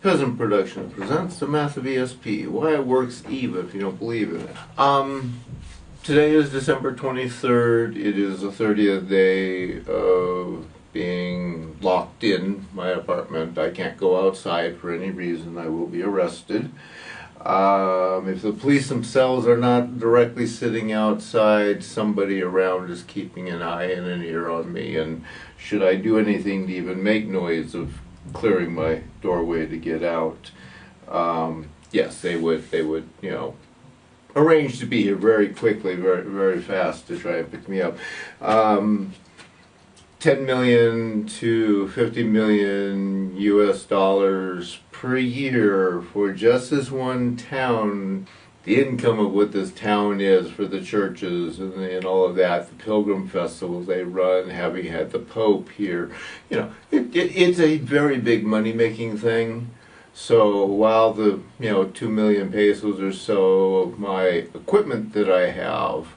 Peasant Productions presents the massive ESP. Why it works even if you don't believe in it. Today is December 23rd. It is the 30th day of being locked in my apartment. I can't go outside for any reason. I will be arrested. If the police themselves are not directly sitting outside, somebody around is keeping an eye and an ear on me. And should I do anything to even make noise of clearing my doorway to get out, yes, they would, arrange to be here very quickly, very fast to try and pick me up. 10 million to 50 million US dollars per year for just this one town. The income of what this town is for the churches and all of that, the pilgrim festivals they run, having had the Pope here, it's a very big money-making thing. So while the 2 million pesos or so of my equipment that I have,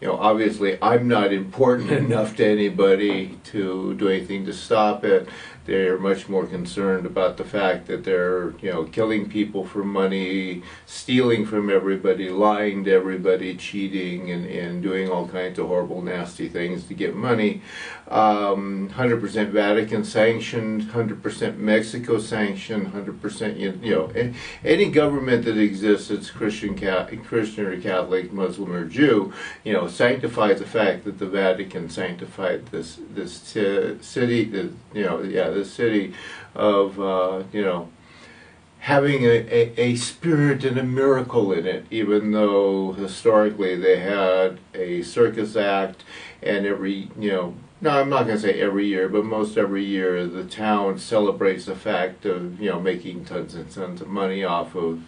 obviously I'm not important enough to anybody to do anything to stop it. They're much more concerned about the fact that they're, killing people for money, stealing from everybody, lying to everybody, cheating, and doing all kinds of horrible, nasty things to get money. 100% Vatican sanctioned, 100% Mexico sanctioned, 100%, any government that exists that's Christian or Catholic, Muslim or Jew, sanctifies the fact that the Vatican sanctified this city, the city of, having a spirit and a miracle in it, even though historically they had a circus act, and no, I'm not going to say every year, but most every year the town celebrates the fact of, making tons and tons of money off of,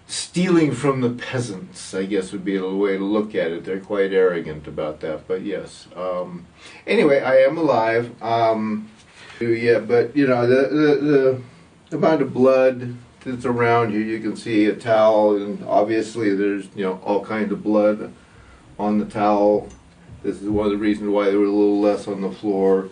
stealing from the peasants, I guess would be the way to look at it. They're quite arrogant about that, but yes. Anyway, I am alive. Yeah, but, the amount of blood that's around here, you can see a towel, and obviously there's, all kinds of blood on the towel. This is one of the reasons why there was a little less on the floor.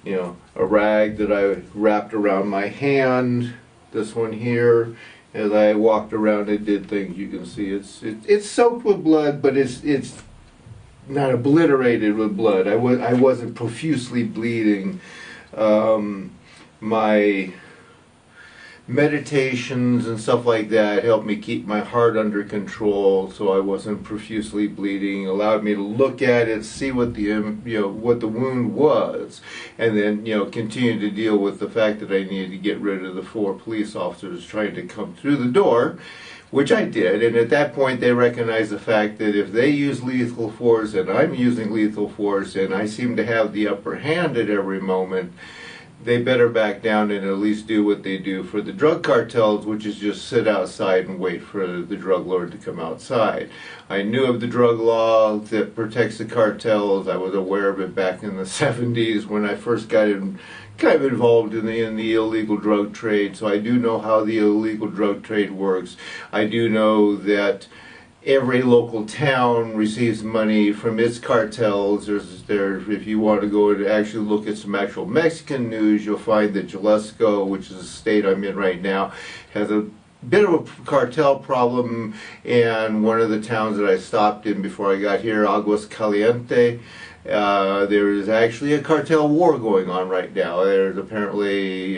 A rag that I wrapped around my hand, this one here. As I walked around and did things, you can see it's soaked with blood, but it's not obliterated with blood. I wasn't profusely bleeding. My meditations and stuff like that helped me keep my heart under control, so I wasn't profusely bleeding. Allowed me to look at it, see what the what the wound was, and then continue to deal with the fact that I needed to get rid of the 4 police officers trying to come through the door, which I did. And at that point they recognized the fact that if they use lethal force and I'm using lethal force and I seem to have the upper hand at every moment, they better back down and at least do what they do for the drug cartels, which is just sit outside and wait for the drug lord to come outside. I knew of the drug law that protects the cartels. I was aware of it back in the 70s when I first got kind of involved in the illegal drug trade, so I do know how the illegal drug trade works. I do know that every local town receives money from its cartels. If you want to go and actually look at some actual Mexican news, you'll find that Jalisco, which is the state I'm in right now, has a bit of a cartel problem. And one of the towns that I stopped in before I got here, Aguascalientes, there is actually a cartel war going on right now. There's apparently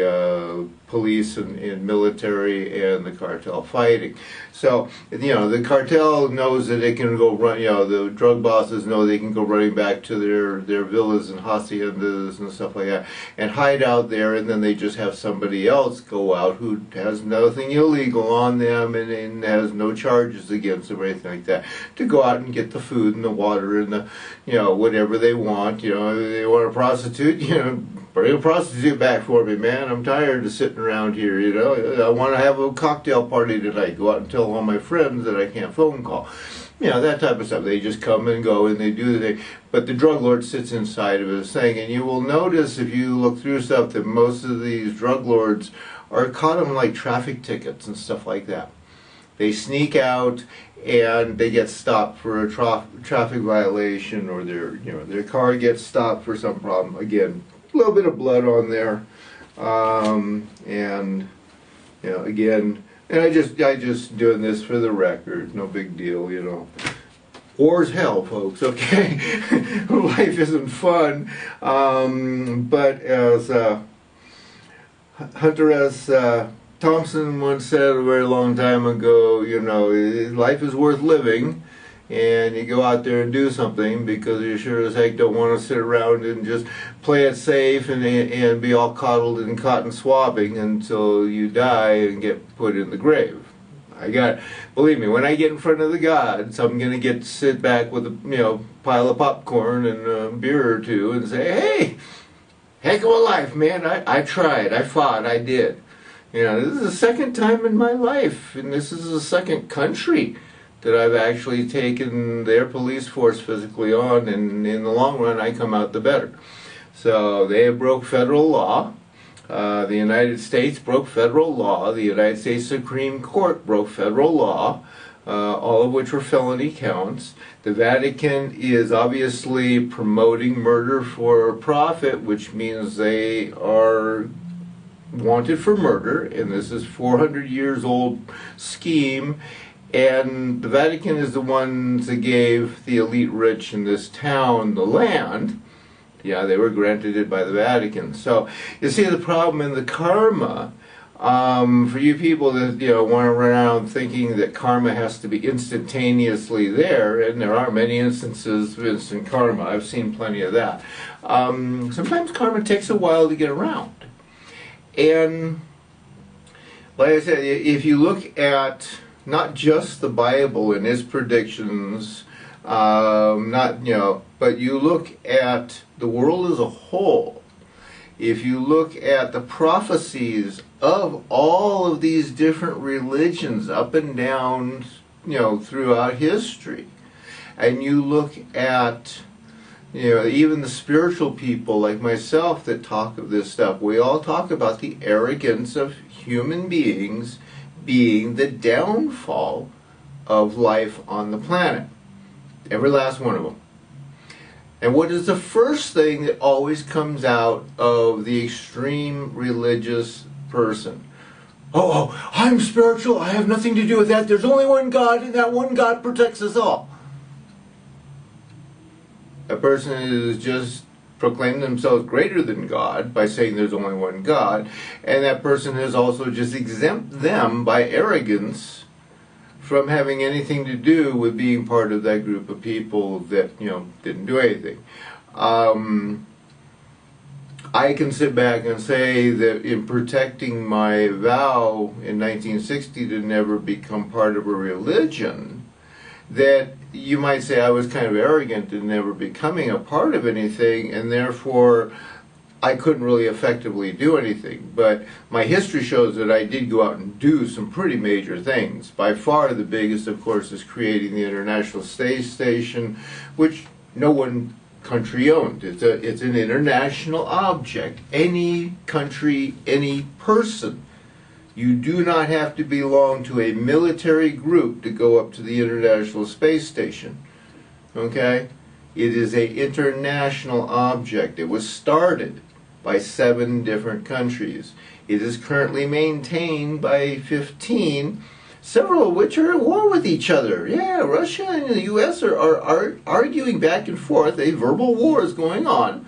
police and military and the cartel fighting. So, the cartel knows that they can go run, the drug bosses know they can go running back to their villas and haciendas and stuff like that and hide out there, and then they just have somebody else go out who has nothing illegal on them and has no charges against them or anything like that, to go out and get the food and the water and the, whatever they want. They want a prostitute, bring a prostitute back for me, man. I'm tired of sitting around here, I want to have a cocktail party tonight. Go out and tell all my friends that I can't phone call. That type of stuff. They just come and go and they do the thing. But the drug lord sits inside of this thing. And you will notice if you look through stuff that most of these drug lords are caught on like traffic tickets and stuff like that. They sneak out and they get stopped for a traffic violation, or their car gets stopped for some problem. Again, a little bit of blood on there. And you know, again, and I just doing this for the record, no big deal, you know. War's hell, folks, okay? Life isn't fun. But as Hunter S. Thompson once said a very long time ago, you know, life is worth living, and you go out there and do something, because you sure as heck don't want to sit around and just play it safe and be all coddled and cotton swabbing until you die and get put in the grave. Believe me, when I get in front of the gods, I'm going to get to sit back with a pile of popcorn and a beer or two and say, hey, heck of a life, man. I tried, I fought, I did. You know, this is the second time in my life, and this is the second country that I've actually taken their police force physically on, and in the long run, I come out the better. So they broke federal law. The United States broke federal law. The United States Supreme Court broke federal law, all of which were felony counts. The Vatican is obviously promoting murder for profit, which means they are wanted for murder, and this is 400 years old scheme. And the Vatican is the ones that gave the elite rich in this town the land. Yeah, they were granted it by the Vatican. So you see the problem in the karma. For you people that want to run around thinking that karma has to be instantaneously there, and there are many instances of instant karma. I've seen plenty of that. Sometimes karma takes a while to get around. And like I said, if you look at not just the Bible and its predictions, but you look at the world as a whole. If you look at the prophecies of all of these different religions up and down, throughout history, and you look at, even the spiritual people like myself that talk of this stuff, we all talk about the arrogance of human beings being the downfall of life on the planet. Every last one of them. And what is the first thing that always comes out of the extreme religious person? Oh, I'm spiritual, I have nothing to do with that. There's only one God, and that one God protects us all. A person who's just proclaimed themselves greater than God by saying there's only one God, and that person has also just exempt them by arrogance from having anything to do with being part of that group of people that, didn't do anything. I can sit back and say that in protecting my vow in 1960 to never become part of a religion, that you might say I was kind of arrogant in never becoming a part of anything, and therefore I couldn't really effectively do anything. But my history shows that I did go out and do some pretty major things. By far the biggest, of course, is creating the International Space Station, which no one country owned. It's an international object. Any country, any person. You do not have to belong to a military group to go up to the International Space Station. Okay? It is an international object. It was started by 7 different countries. It is currently maintained by 15, several of which are at war with each other. Yeah, Russia and the U.S. are arguing back and forth. A verbal war is going on.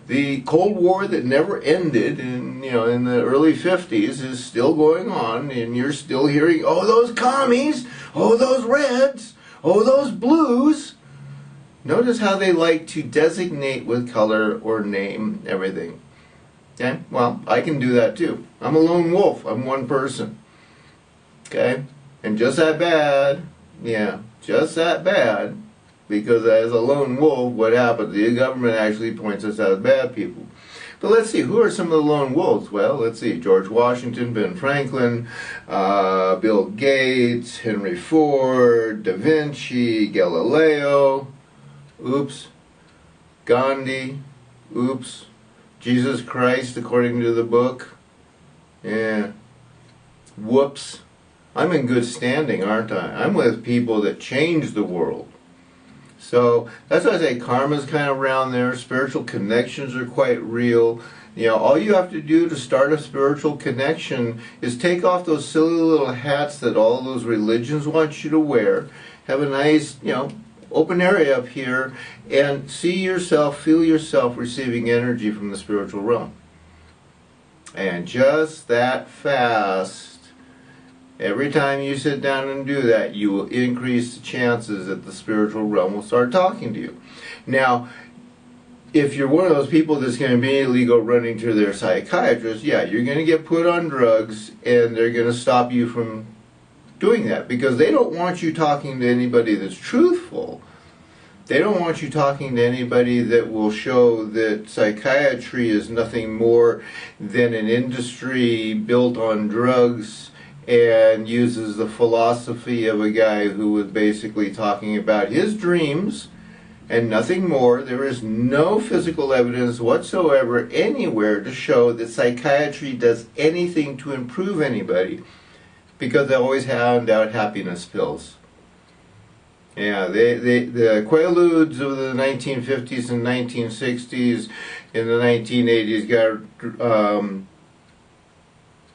The Cold War that never ended in the early 50s is still going on, and you're still hearing, oh, those commies, oh, those reds, oh, those blues. Notice how they like to designate with color or name everything. Okay? Well, I can do that too. I'm a lone wolf. I'm one person. Okay? And just that bad, just that bad, because as a lone wolf, what happens? The government actually points us out as bad people. But let's see, who are some of the lone wolves? Well, let's see, George Washington, Ben Franklin, Bill Gates, Henry Ford, Da Vinci, Galileo, oops, Gandhi, oops, Jesus Christ according to the book, whoops. I'm in good standing, aren't I? I'm with people that changed the world. So that's why I say karma's kind of around there. Spiritual connections are quite real. You know, all you have to do to start a spiritual connection is take off those silly little hats that all those religions want you to wear. Have a nice, you know, open area up here and see yourself, feel yourself receiving energy from the spiritual realm. And just that fast, every time you sit down and do that, you will increase the chances that the spiritual realm will start talking to you. Now, if you're one of those people that's going to immediately go running to their psychiatrist, yeah, you're going to get put on drugs and they're going to stop you from doing that because they don't want you talking to anybody that's truthful. They don't want you talking to anybody that will show that psychiatry is nothing more than an industry built on drugs and uses the philosophy of a guy who was basically talking about his dreams and nothing more. There is no physical evidence whatsoever anywhere to show that psychiatry does anything to improve anybody because they always hand out happiness pills. Yeah, the Quaaludes of the 1950s and 1960s, in the 1980s,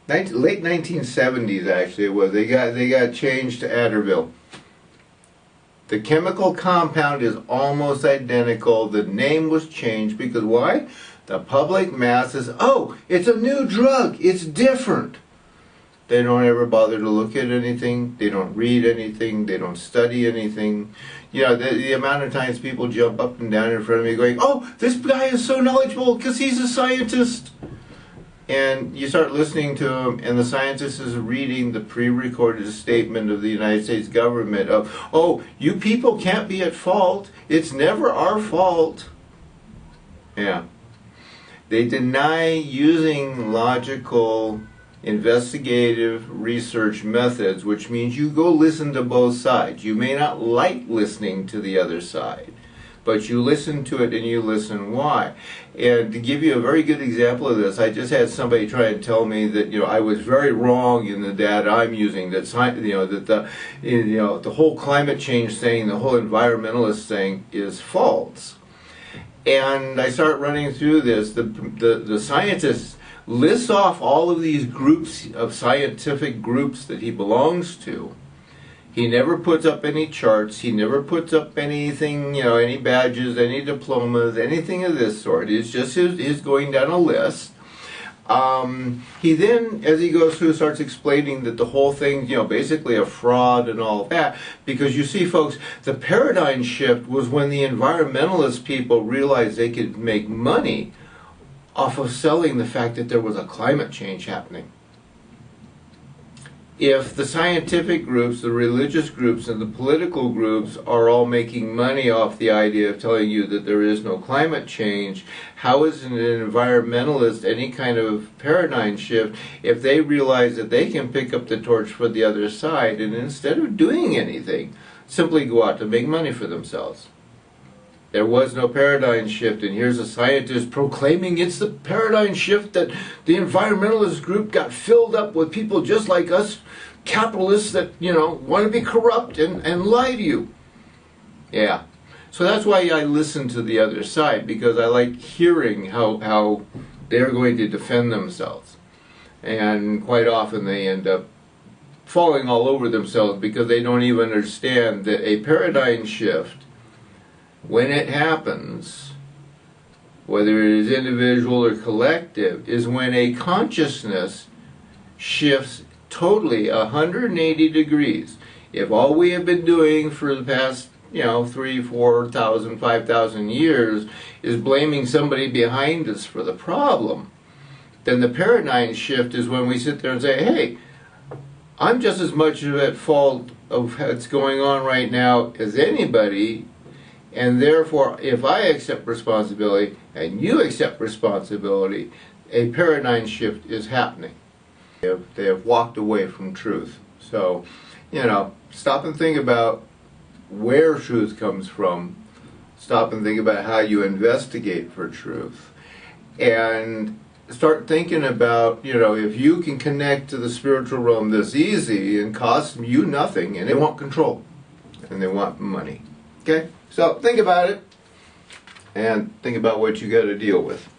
late 1970s actually it was. They got changed to Adderall. The chemical compound is almost identical. The name was changed because why? The public masses, oh, it's a new drug. It's different. They don't ever bother to look at anything. They don't read anything. They don't study anything. You know, the amount of times people jump up and down in front of me going, oh, this guy is so knowledgeable because he's a scientist. And you start listening to him, and the scientist is reading the pre-recorded statement of the United States government of, oh, you people can't be at fault. It's never our fault. Yeah. They deny using logical investigative research methods, which means you go listen to both sides. You may not like listening to the other side, but you listen to it and you listen why. And to give you a very good example of this, I just had somebody try and tell me that, you know, I was very wrong in the data I'm using, that the whole climate change thing, the whole environmentalist thing is false. And I start running through this. The scientists lists off all of these groups of scientific groups that he belongs to. He never puts up any charts. He never puts up anything, you know, any badges, any diplomas, anything of this sort. It's just his going down a list. He then, as he goes through, starts explaining that the whole thing, you know, basically a fraud and all that. Because you see, folks, the paradigm shift was when the environmentalist people realized they could make money off of selling the fact that there was a climate change happening. If the scientific groups, the religious groups, and the political groups are all making money off the idea of telling you that there is no climate change, how is an environmentalist any kind of paradigm shift if they realize that they can pick up the torch for the other side and instead of doing anything, simply go out to make money for themselves? There was no paradigm shift, and here's a scientist proclaiming it's the paradigm shift that the environmentalist group got filled up with people just like us, capitalists that, you know, want to be corrupt and lie to you. Yeah. So that's why I listen to the other side, because I like hearing how they're going to defend themselves. And quite often they end up falling all over themselves because they don't even understand that a paradigm shift, when it happens, whether it is individual or collective, is when a consciousness shifts totally 180 degrees. If all we have been doing for the past, 3,000, 4,000, 5,000 years is blaming somebody behind us for the problem, then the paradigm shift is when we sit there and say, hey, I'm just as much at fault of what's going on right now as anybody. And therefore, if I accept responsibility and you accept responsibility, a paradigm shift is happening. They have walked away from truth. So, stop and think about where truth comes from. Stop and think about how you investigate for truth. And start thinking about, if you can connect to the spiritual realm this easy and cost you nothing, and they want control and they want money. Okay? So think about it, and think about what you got to deal with.